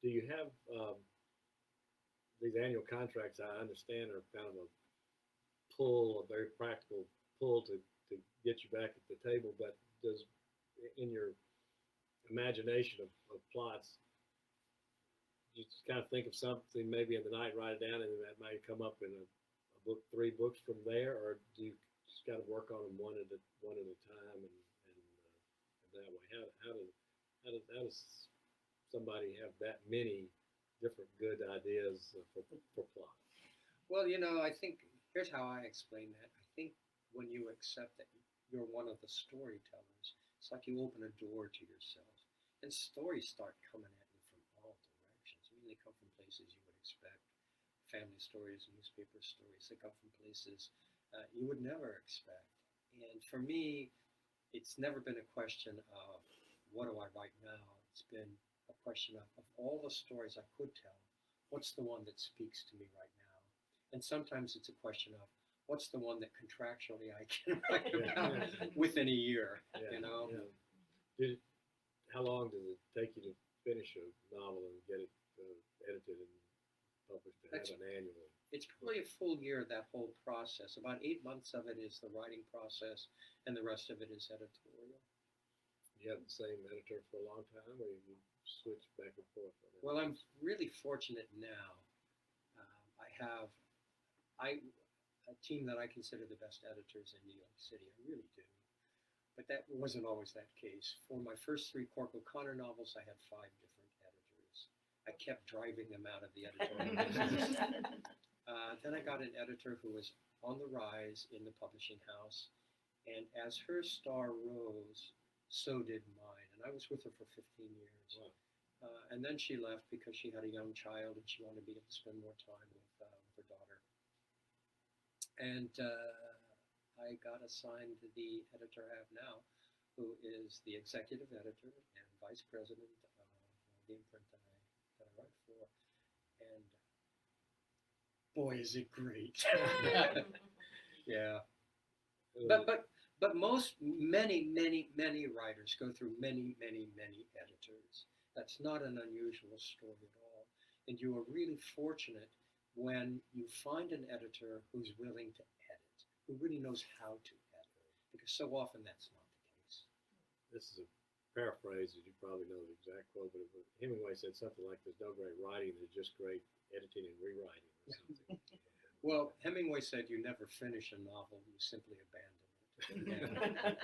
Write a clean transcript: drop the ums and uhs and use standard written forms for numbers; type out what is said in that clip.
do you have these annual contracts? I understand are kind of a pull, a very practical pull to get you back at the table. But does in your imagination of plots, you just kind of think of something maybe in the night, write it down, and that might come up in a book, three books from there, or do you just got to work on them one at a time, and that way? How does somebody have that many different good ideas for plot? Well, I think here's how I explain that. I think when you accept that you're one of the storytellers, it's like you open a door to yourself, and stories start coming at you from all directions. I mean, they come from places you would expect. Family stories, newspaper stories, they come from places you would never expect. And for me, it's never been a question of what do I write now. It's been a question of all the stories I could tell, what's the one that speaks to me right now? And sometimes it's a question of what's the one that contractually I can write about within a year, Yeah. Did How long does it take you to finish a novel and get it edited and published to have an annual? It's probably a full year, that whole process. About 8 months of it is the writing process, and the rest of it is editorial. You have the same editor for a long time, or you switch back and forth? Well, I'm really fortunate now. I have a team that I consider the best editors in New York City. I really do. But that wasn't always that case. For my first three Cork O'Connor novels, I had 5 different editors. I kept driving them out of the editorial business. Then I got an editor who was on the rise in the publishing house. And as her star rose, so did mine. And I was with her for 15 years. Wow. And then she left because she had a young child and she wanted to be able to spend more time with her daughter. And I got assigned to the editor I have now, who is the executive editor and vice president of the imprint that I write for. And boy, is it great! Yeah. But many writers go through many editors. That's not an unusual story at all. And you are really fortunate when you find an editor who's willing to edit, who really knows how to edit, because so often that's not the case. This is a paraphrase, as you probably know the exact quote, but Hemingway said something like, "There's no great writing, there's just great editing and rewriting," or something. Well, Hemingway said you never finish a novel, you simply abandon it.